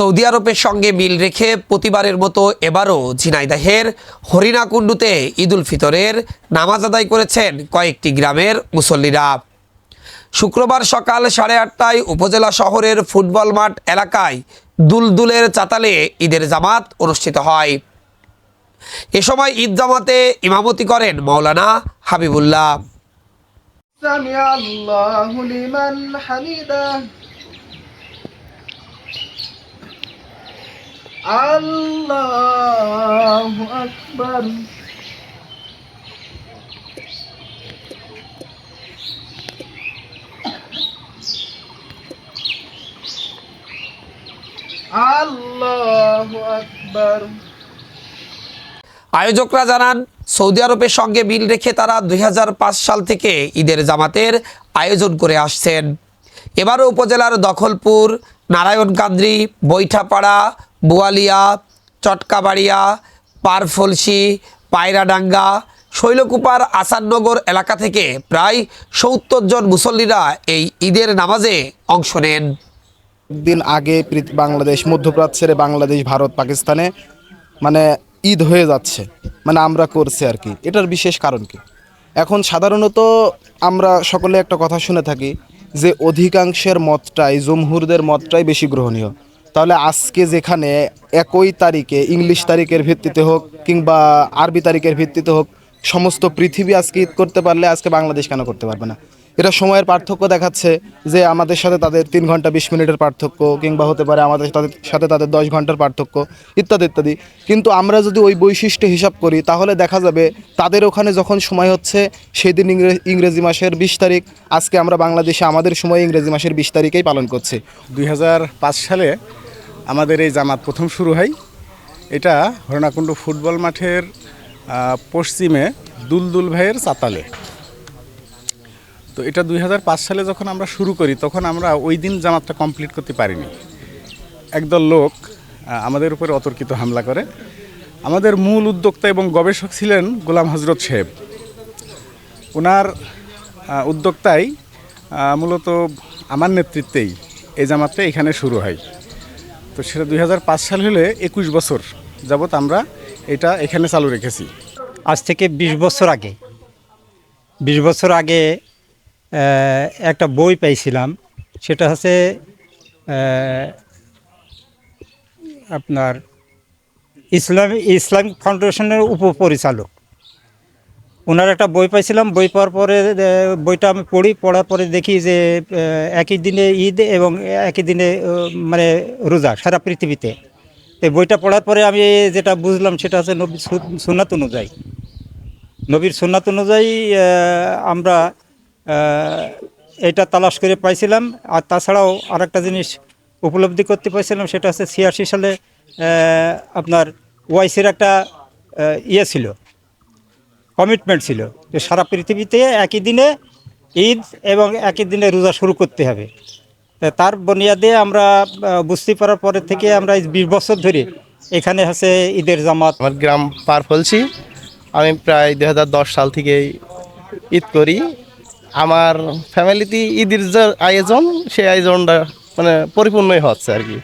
Saudi আরবের সঙ্গে মিল রেখে প্রতিবারের মতো এবারও ঝিনাইদহের হরিণাকুণ্ডুতে ঈদুল ফিতরের নামাজ আদায় করেছেন কয়েকটি গ্রামের মুসল্লিরা। শুক্রবার সকাল 8:30টায় উপজেলা শহরের ফুটবল মাঠ এলাকায় দুলদুলের চাতালে ঈদের জামাত অনুষ্ঠিত হয়। এ সময় ঈদ জামাতে ইমামতি করেন মাওলানা হাবিবুল্লাহ। আল্লাহু আকবার। আল্লাহু আকবার। আয়োজকরা জানান, সৌদি আরবের সঙ্গে মিল রেখে তারা 2005 সাল থেকে ঈদের জামাতের আয়োজন করে আসছেন। এবারও উপজেলার দখলপুর, নারায়ণকান্দ্রি, বৈঠাপাড়া, বোয়ালিয়া, চটকাবাড়িয়া, পারফলসি, পায়রাডাঙ্গা, শৈলকুপার আসাননগর এলাকা থেকে প্রায় 70 জন মুসল্লিরা এই ঈদের নামাজে অংশ নেন। দিন আগে বাংলাদেশ, মধ্যপ্রাচ্য ছেড়ে বাংলাদেশ, ভারত, পাকিস্তানে ঈদ হয়ে যাচ্ছে, আমরা করছি আর কি। এটার বিশেষ কারণ কি? এখন সাধারণত আমরা সকলে একটা কথা শুনে থাকি যে অধিকাংশের মতটাই, জমহুরদের মতটাই বেশি গ্রহণীয়। তাহলে আজকে যেখানে একই তারিখে, ইংলিশ তারিখের ভিত্তিতে হোক কিংবা আরবি তারিখের ভিত্তিতে হোক, সমস্ত পৃথিবী আজকে ঈদ করতে পারলে আজকে বাংলাদেশ কেন করতে পারবে না? এটা সময়ের পার্থক্য দেখাচ্ছে যে আমাদের সাথে তাদের 3 ঘন্টা 20 মিনিটের পার্থক্য, কিংবা হতে পারে আমাদের সাথে তাদের 10 ঘন্টার পার্থক্য, ইত্যাদি ইত্যাদি। কিন্তু আমরা যদি ওই বৈশিষ্ট্য হিসাব করি তাহলে দেখা যাবে তাদের ওখানে যখন সময় হচ্ছে সেদিন ইংরেজি মাসের 20 তারিখ, আজকে আমরা বাংলাদেশে আমাদের সময় ইংরেজি মাসের 20 তারিখেই পালন করছি। 2005 সালে আমাদের এই জামাত প্রথম শুরু হয়। এটা হরিণাকুণ্ড ফুটবল মাঠের পশ্চিমে দুলদুল ভাইয়ের চাতালে। তো এটা 2005 সালে যখন আমরা শুরু করি তখন আমরা ওই দিন জামাতটা কমপ্লিট করতে পারিনি। একদল লোক আমাদের উপরে অতর্কিত হামলা করে। আমাদের মূল উদ্যোক্তা এবং গবেষক ছিলেন গোলাম হজরত সাহেব। ওনার উদ্যোক্তায় মূলত আমার নেতৃত্বেই এই জামাতটা এখানে শুরু হয়। তো সেটা 2005 সাল হলে 21 বছর যাবৎ আমরা এটা এখানে চালু রেখেছি। আজ থেকে 20 বছর আগে একটা বই পাইছিলাম, সেটা হচ্ছে আপনার ইসলামিক ফাউন্ডেশনের উপপরিচালক। ওনার একটা বই পাইছিলাম। বই পাওয়ার পরে বইটা আমি পড়ার পরে দেখি যে একই দিনে ঈদ এবং একই দিনে রোজা সারা পৃথিবীতে। এই বইটা পড়ার পরে আমি যেটা বুঝলাম সেটা হচ্ছে নবীর সুন্নাত অনুযায়ী। নবীর সুন্নাত অনুযায়ী আমরা এটা তালাশ করে পাইছিলাম। আর তাছাড়াও আরেকটা জিনিস উপলব্ধি করতে পারছিলাম, সেটা হচ্ছে 86 সালে আপনার ওয়াইসির একটা ছিল, কমিটমেন্ট ছিল যে সারা পৃথিবীতে একই দিনে ঈদ এবং একই দিনে রোজা শুরু করতে হবে। তার বুনিয়াদে আমরা বুঝতে পারার পরে থেকে আমরা 20 বছর ধরে এখানে হচ্ছে ঈদের জামাত। আমার গ্রাম পারফলসি। আমি প্রায় 2010 সাল থেকে ঈদ করি। আমার ফ্যামিলিতে ঈদের যে আয়োজন, সেই আয়োজনটা পরিপূর্ণই হচ্ছে আর কি।